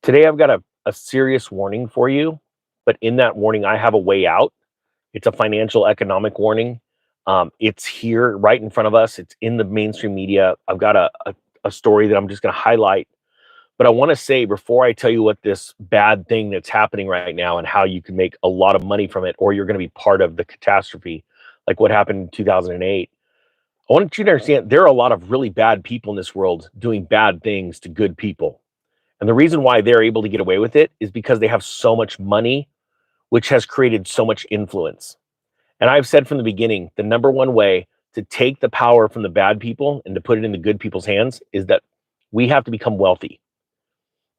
Today, I've got a serious warning for you, but in that warning, I have a way out. It's a financial economic warning. It's here right in front of us. It's in the mainstream media. I've got a story that I'm just going to highlight. But I want to say before I tell you what this bad thing that's happening right now and how you can make a lot of money from it, or you're going to be part of the catastrophe, like what happened in 2008. I want you to understand there are a lot of really bad people in this world doing bad things to good people. And the reason why they're able to get away with it is because they have so much money, which has created so much influence. And I've said from the beginning, the number one way to take the power from the bad people and to put it in the good people's hands is that we have to become wealthy,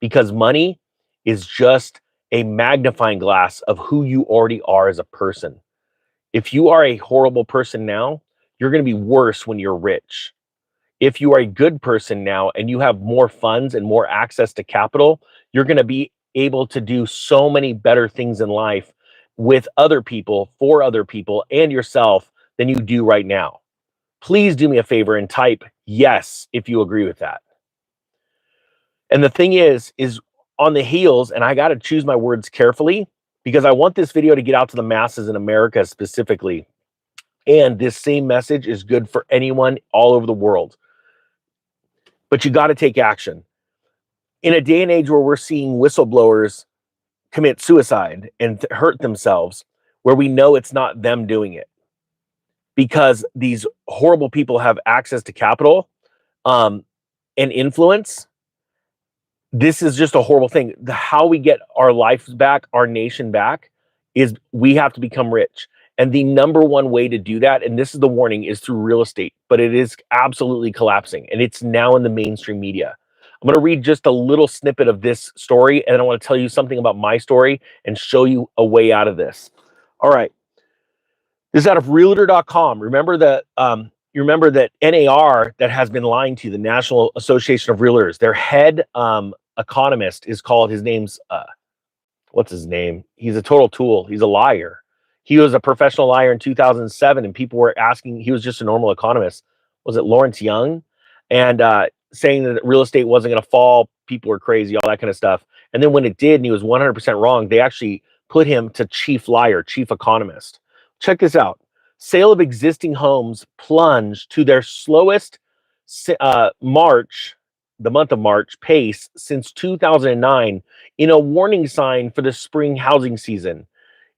because money is just a magnifying glass of who you already are as a person. If you are a horrible person now, you're going to be worse when you're rich. If you are a good person now and you have more funds and more access to capital, you're going to be able to do so many better things in life with other people, for other people, and yourself than you do right now. Please do me a favor and type yes if you agree with that. And the thing is on the heels, and I got to choose my words carefully because I want this video to get out to the masses in America specifically. And this same message is good for anyone all over the world. But you got to take action. In a day and age where we're seeing whistleblowers commit suicide and hurt themselves, where we know it's not them doing it, because these horrible people have access to capital and influence, this is just a horrible thing. How we get our lives back, our nation back, is we have to become rich. And the number one way to do that, and this is the warning, is through real estate, but it is absolutely collapsing. And it's now in the mainstream media. I'm going to read just a little snippet of this story, and then I want to tell you something about my story and show you a way out of this. All right. This is out of realtor.com. Remember that you remember that NAR that has been lying to you, the National Association of Realtors, their head economist is called, his name's what's his name? He's a total tool. He's a liar. He was a professional liar in 2007, and people were asking, he was just a normal economist. Was it Lawrence Young? And saying that real estate wasn't going to fall. People were crazy, all that kind of stuff. And then when it did, and he was 100% wrong, they actually put him to chief liar, chief economist. Check this out. Sale of existing homes plunged to their slowest March, the month of March, pace since 2009, in a warning sign for the spring housing season.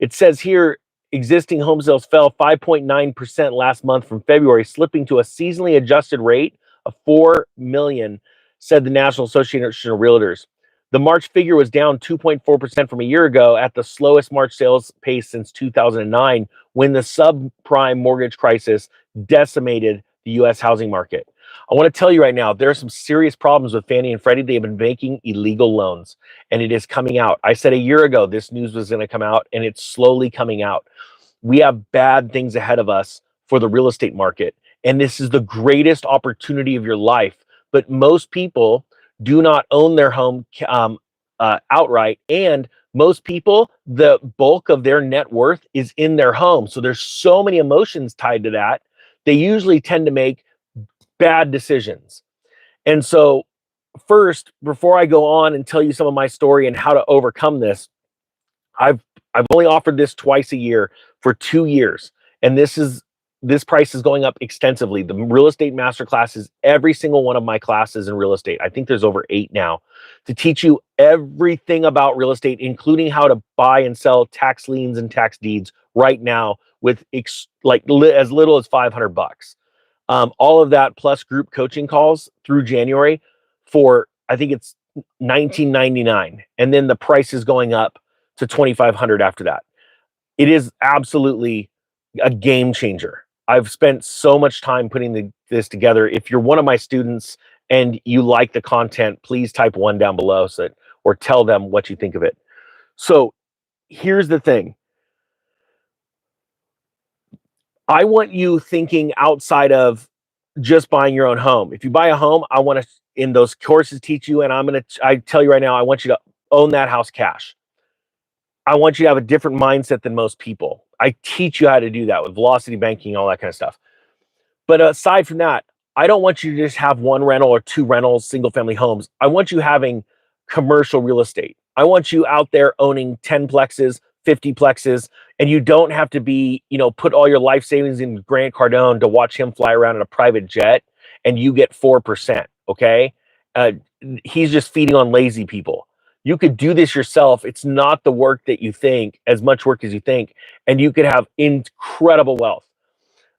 It says here, existing home sales fell 5.9% last month from February, slipping to a seasonally adjusted rate of 4 million, said the National Association of Realtors. The March figure was down 2.4% from a year ago, at the slowest March sales pace since 2009, when the subprime mortgage crisis decimated the U.S. housing market. I want to tell you right now, there are some serious problems with Fannie and Freddie. They've been making illegal loans, and it is coming out. I said a year ago this news was going to come out, and it's slowly coming out. We have bad things ahead of us for the real estate market, and this is the greatest opportunity of your life. But most people do not own their home outright, and most people, the bulk of their net worth is in their home. So there's so many emotions tied to that. They usually tend to make bad decisions. And so first, before I go on and tell you some of my story and how to overcome this, I've only offered this twice a year for 2 years, and this price is going up extensively. The real estate masterclass is every single one of my classes in real estate. I think there's over 8 now, to teach you everything about real estate, including how to buy and sell tax liens and tax deeds right now with as little as $500. All of that plus group coaching calls through January for, I think it's $19.99, and then the price is going up to $2,500 after that. It is absolutely a game changer. I've spent so much time putting this together. If you're one of my students and you like the content, please type 1 down below or tell them what you think of it. So here's the thing. I want you thinking outside of just buying your own home. If you buy a home, I want to, in those courses, teach you, and I tell you right now, I want you to own that house cash. I want you to have a different mindset than most people. I teach you how to do that with velocity banking, all that kind of stuff. But aside from that, I don't want you to just have 1 rental or 2 rentals, single family homes. I want you having commercial real estate. I want you out there owning 10 plexes, 50 plexes, and you don't have to be, put all your life savings in Grant Cardone to watch him fly around in a private jet and you get 4%. Okay. He's just feeding on lazy people. You could do this yourself. It's not the work that you think, as much work as you think, and you could have incredible wealth.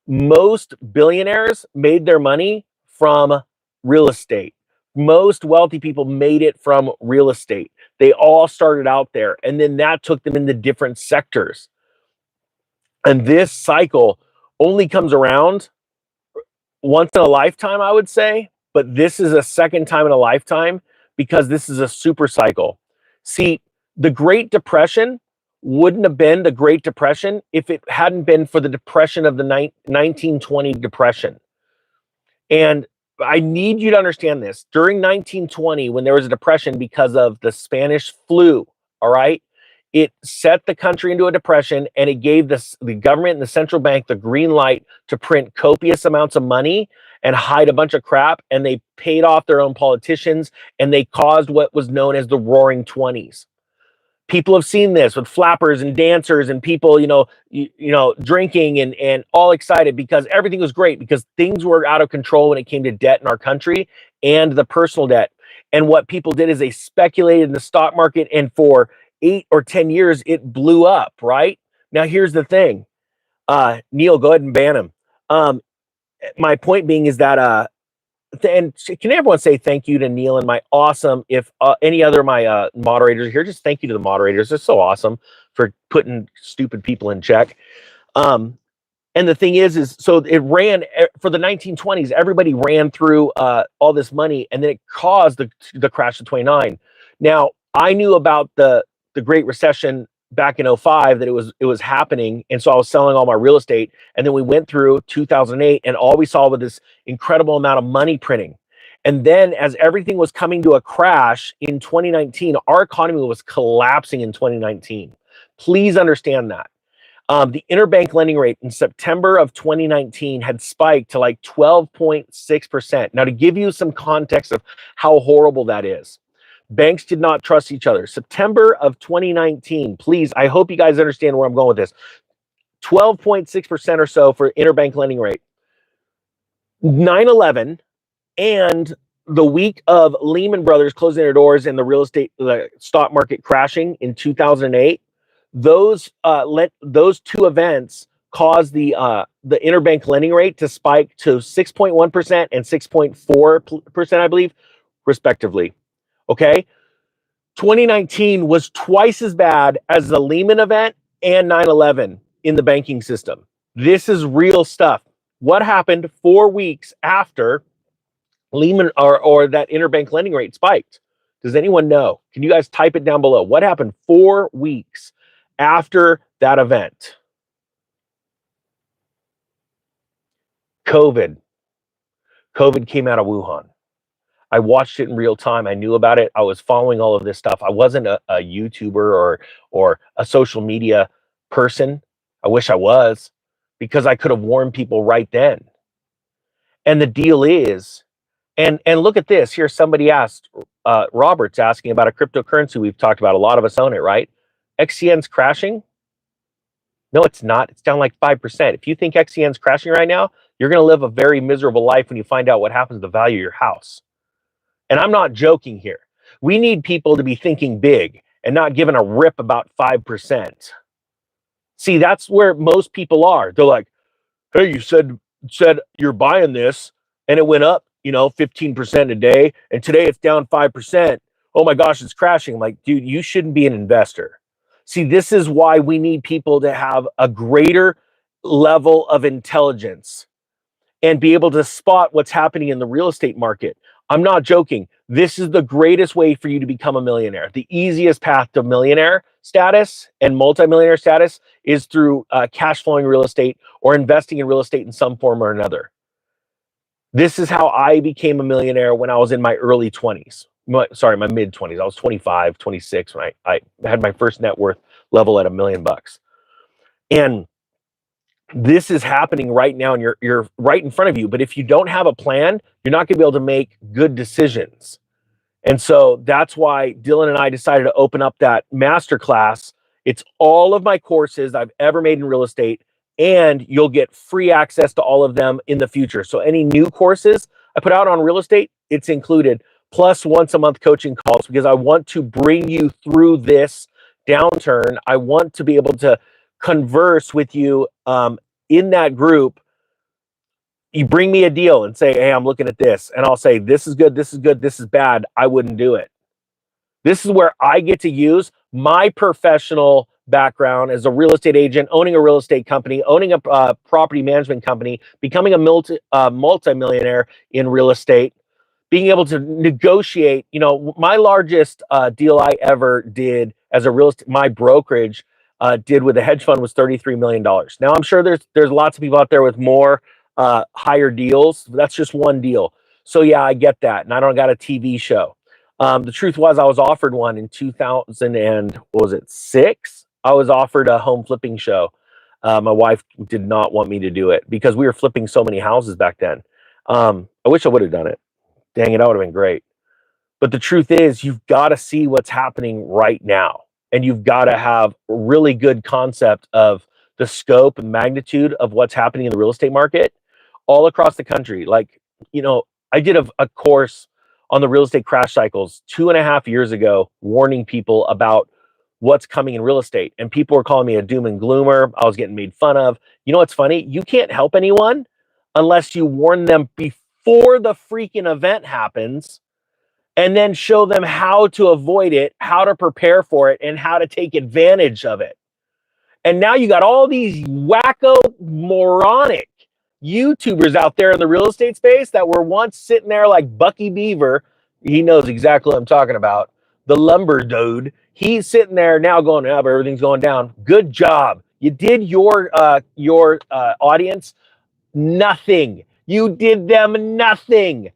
Most billionaires made their money from real estate. Most wealthy people made it from real estate. They all started out there, and then that took them into different sectors. And this cycle only comes around once in a lifetime, I would say, but this is a second time in a lifetime because this is a super cycle. See, the Great Depression wouldn't have been the Great Depression if it hadn't been for the depression of the 1920 depression. And I need you to understand this. During 1920, when there was a depression because of the Spanish flu, all right, it set the country into a depression, and it gave the government and the central bank the green light to print copious amounts of money and hide a bunch of crap, and they paid off their own politicians, and they caused what was known as the Roaring Twenties. People have seen this with flappers and dancers and people, drinking and all excited because everything was great because things were out of control when it came to debt in our country and the personal debt. And what people did is they speculated in the stock market, and for 8 or 10 years, it blew up, right? Now, here's the thing. Neil, go ahead and ban him. My point being is that and can everyone say thank you to Neil and my awesome, if any other my moderators here, just thank you to the moderators. They're so awesome for putting stupid people in check. And the thing is so it ran for the 1920s, everybody ran through all this money, and then it caused the crash of 29. Now, I knew about the Great Recession back in 2005 that it was happening, and so I was selling all my real estate, and then we went through 2008, and all we saw was this incredible amount of money printing. And then as everything was coming to a crash in 2019, our economy was collapsing in 2019. Please understand that. The interbank lending rate in September of 2019 had spiked to like 12.6%. Now, to give you some context of how horrible that is, banks did not trust each other. September of 2019, please, I hope you guys understand where I'm going with this. 12.6% or so for interbank lending rate. 9/11 and the week of Lehman Brothers closing their doors and the stock market crashing in 2008, those two events caused the interbank lending rate to spike to 6.1% and 6.4%, I believe, respectively. Okay. 2019 was twice as bad as the Lehman event and 9/11 in the banking system. This is real stuff. What happened 4 weeks after Lehman or that interbank lending rate spiked? Does anyone know? Can you guys type it down below? What happened 4 weeks after that event? COVID. COVID came out of Wuhan. I watched it in real time. I knew about it. I was following all of this stuff. I wasn't a YouTuber or a social media person. I wish I was, because I could have warned people right then. And the deal is, and look at this. Here, somebody asked, Robert's asking about a cryptocurrency we've talked about. A lot of us own it, right? XCN's crashing? No, it's not. It's down like 5%. If you think XCN's crashing right now, you're going to live a very miserable life when you find out what happens to the value of your house. And I'm not joking here. We need people to be thinking big and not giving a rip about 5%. See, that's where most people are. They're like, hey, you said you're buying this and it went up, 15% a day, and today it's down 5%. Oh my gosh, it's crashing. I'm like, dude, you shouldn't be an investor. See, this is why we need people to have a greater level of intelligence and be able to spot what's happening in the real estate market. I'm not joking. This is the greatest way for you to become a millionaire. The easiest path to millionaire status and multimillionaire status is through cash flowing real estate or investing in real estate in some form or another. This is how I became a millionaire when I was in my early 20s. My mid 20s. I was 25, 26 when I had my first net worth level at $1 million. And this is happening right now, and you're right in front of you. But if you don't have a plan, you're not going to be able to make good decisions. And so that's why Dylan and I decided to open up that masterclass. It's all of my courses I've ever made in real estate, and you'll get free access to all of them in the future. So any new courses I put out on real estate, it's included, plus once a month coaching calls, because I want to bring you through this downturn. I want to be able to converse with you in that group. You bring me a deal and say, hey, I'm looking at this. And I'll say, this is good, this is good, this is bad. I wouldn't do it. This is where I get to use my professional background as a real estate agent, owning a real estate company, owning a property management company, becoming a multi-millionaire in real estate, being able to negotiate. You know, my largest deal I ever did as a real estate, my brokerage did with a hedge fund was $33 million. Now, I'm sure there's lots of people out there with more higher deals. That's just one deal. So yeah, I get that. And I don't got a TV show. The truth was I was offered one in 2000 and what was it, 6? I was offered a home flipping show. My wife did not want me to do it because we were flipping so many houses back then. I wish I would have done it. Dang it, that would have been great. But the truth is, you've got to see what's happening right now. And you've got to have a really good concept of the scope and magnitude of what's happening in the real estate market all across the country. Like, you know, I did a course on the real estate crash cycles 2.5 years ago, warning people about what's coming in real estate. And people were calling me a doom and gloomer. I was getting made fun of. You know what's funny? You can't help anyone unless you warn them before the freaking event happens, and then show them how to avoid it, how to prepare for it, and how to take advantage of it. And now you got all these wacko, moronic YouTubers out there in the real estate space that were once sitting there like Bucky Beaver. He knows exactly what I'm talking about. The lumber dude. He's sitting there now going, yeah, but everything's going down. Good job. You did your audience nothing. You did them nothing.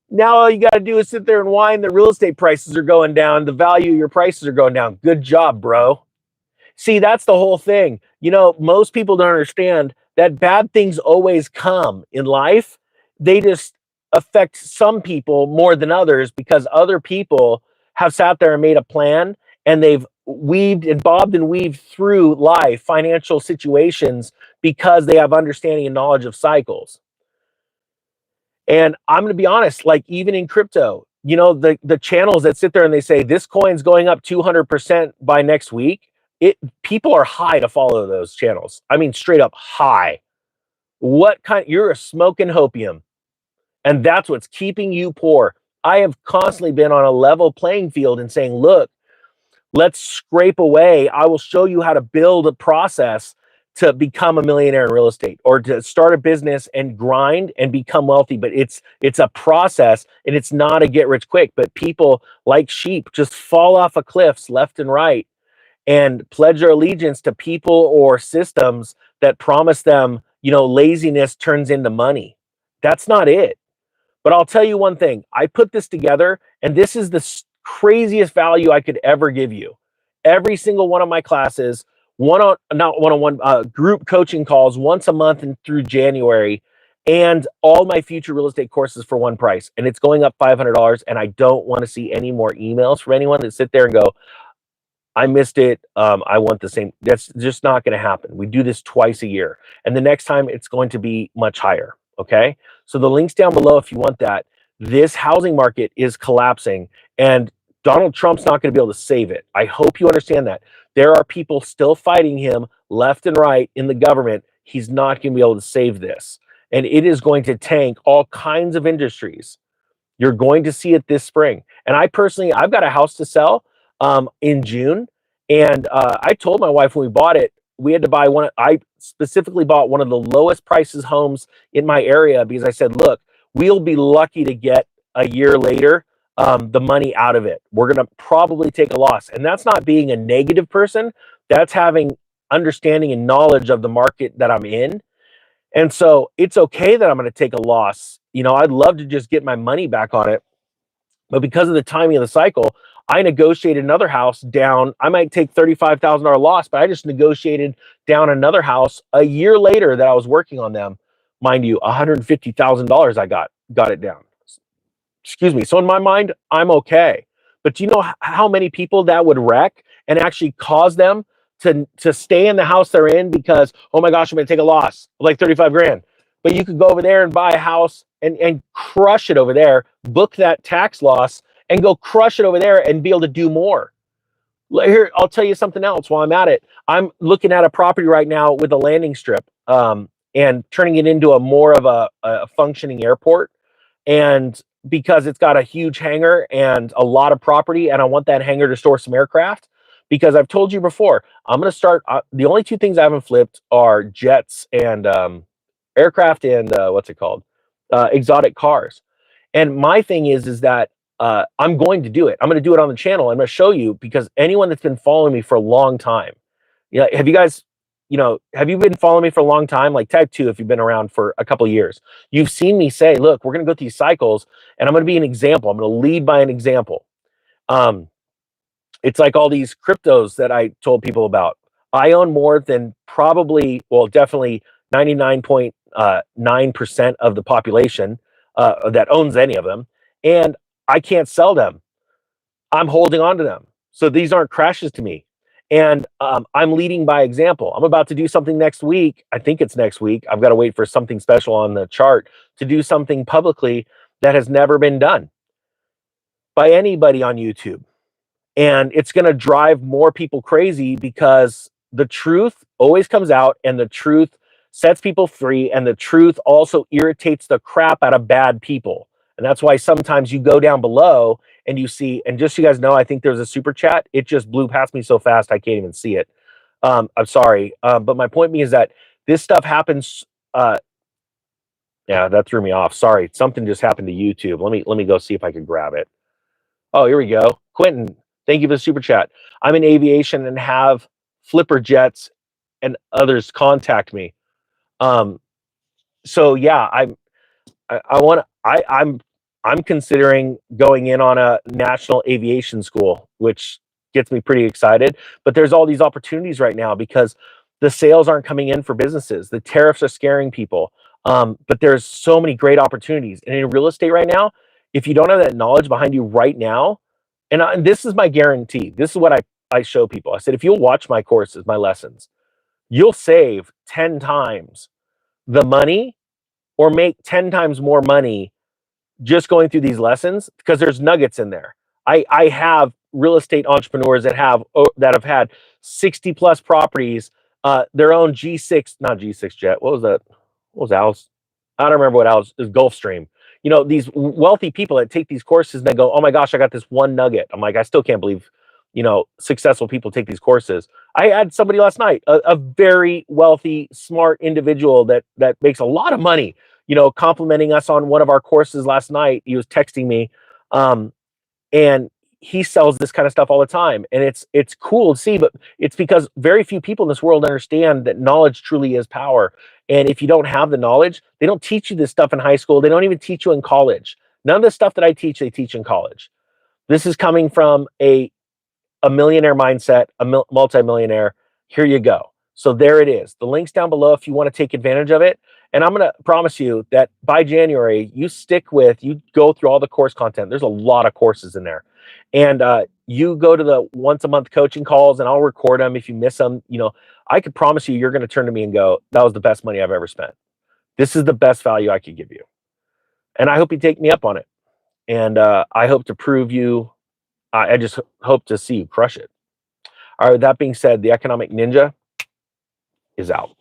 Now all you got to do is sit there and whine that real estate prices are going down. The value of your prices are going down. Good job, bro. See, that's the whole thing. You know, most people don't understand that bad things always come in life. They just affect some people more than others because other people have sat there and made a plan, and they've weaved and bobbed and weaved through life, financial situations, because they have understanding and knowledge of cycles. And I'm going to be honest, like even in crypto, you know, the channels that sit there and they say this coin's going up 200% by next week, people are high to follow those channels. I mean, straight up high. What kind? You're a smoking hopium, and that's what's keeping you poor. I have constantly been on a level playing field and saying, look, let's scrape away. I will show you how to build a process to become a millionaire in real estate, or to start a business and grind and become wealthy. But it's a process, and it's not a get rich quick. But people, like sheep, just fall off of cliffs left and right and pledge their allegiance to people or systems that promise them, you know, laziness turns into money. That's not it. But I'll tell you one thing. I put this together, and this is the craziest value I could ever give you. Every single one of my classes, not one-on-one, group coaching calls once a month and through January, and all my future real estate courses for one price. And it's going up $500. And I don't want to see any more emails from anyone that sit there and go, I missed it. I want the same. That's just not going to happen. We do this twice a year. And the next time it's going to be much higher. Okay. So the link's down below if you want that. This housing market is collapsing, and Donald Trump's not going to be able to save it. I hope you understand that. There are people still fighting him left and right in the government. He's not going to be able to save this. And it is going to tank all kinds of industries. You're going to see it this spring. And I personally, I've got a house to sell in June. And I told my wife when we bought it, we had to buy one. I specifically bought one of the lowest prices homes in my area because I said, look, we'll be lucky to get a year later the money out of it. We're going to probably take a loss. And that's not being a negative person. That's having understanding and knowledge of the market that I'm in. And so it's okay that I'm going to take a loss. You know, I'd love to just get my money back on it. But because of the timing of the cycle, I negotiated another house down. I might take $35,000 loss, but I just negotiated down another house a year later that I was working on them. Mind you, $150,000 I got it down. excuse me. So in my mind, I'm okay. But do you know how many people that would wreck and actually cause them to stay in the house they're in because, oh my gosh, I'm going to take a loss of like 35 grand. But you could go over there and buy a house and crush it over there, book that tax loss and go crush it over there and be able to do more. Here, I'll tell you something else while I'm at it. I'm looking at a property right now with a landing strip, and turning it into a more of a functioning airport. And because it's got a huge hangar and a lot of property, and I want that hangar to store some aircraft. Because I've told you before, I'm going to start. The only two things I haven't flipped are jets and aircraft and what's it called, exotic cars. And my thing is that I'm going to do it. I'm going to do it on the channel. I'm going to show you because anyone that's been following me for a long time, have you guys, have you been following me for a long time? Like type 2, if you've been around for a couple of years, you've seen me say, look, we're going to go through these cycles and I'm going to be an example. I'm going to lead by an example. It's like all these cryptos that I told people about. I own more than probably, well, definitely 99.9% of the population that owns any of them. And I can't sell them. I'm holding on to them. So these aren't crashes to me. And I'm leading by example. I'm about to do something next week. I think it's next week. I've got to wait for something special on the chart to do something publicly that has never been done by anybody on YouTube. And it's going to drive more people crazy because the truth always comes out and the truth sets people free. And the truth also irritates the crap out of bad people. And that's why sometimes you go down below and you see, and just so you guys know, I think there's a super chat. It just blew past me so fast I can't even see it. I'm sorry. But my point being is that this stuff happens. Yeah, that threw me off. Sorry. Something just happened to YouTube. Let me go see if I can grab it. Oh, here we go. Quentin, thank you for the super chat. I'm in aviation and have flipper jets and others contact me. So yeah, I'm considering going in on a national aviation school, which gets me pretty excited. But there's all these opportunities right now because the sales aren't coming in for businesses. The tariffs are scaring people. But there's so many great opportunities. And in real estate right now, if you don't have that knowledge behind you right now, and this is my guarantee. This is what I show people. I said, if you'll watch my courses, my lessons, you'll save 10 times the money or make 10 times more money just going through these lessons because there's nuggets in there. I have real estate entrepreneurs that have had 60 plus properties, their own G6, not G6 jet. What was that? What was Al's? I don't remember what Al's is. Gulfstream. These wealthy people that take these courses and they go, oh my gosh, I got this one nugget. I'm like, I still can't believe, successful people take these courses. I had somebody last night, a very wealthy, smart individual that makes a lot of money, complimenting us on one of our courses last night. He was texting me, and he sells this kind of stuff all the time. And it's cool to see, but it's because very few people in this world understand that knowledge truly is power. And if you don't have the knowledge, they don't teach you this stuff in high school. They don't even teach you in college. None of the stuff that I teach, they teach in college. This is coming from a millionaire mindset, a multi-millionaire. Here you go. So there it is. The link's down below if you want to take advantage of it. And I'm going to promise you that by January, you go through all the course content. There's a lot of courses in there. And you go to the once a month coaching calls and I'll record them if you miss them. I could promise you're going to turn to me and go, that was the best money I've ever spent. This is the best value I could give you. And I hope you take me up on it. And I hope to prove you. I just hope to see you crush it. All right, with that being said, the Economic Ninja is out.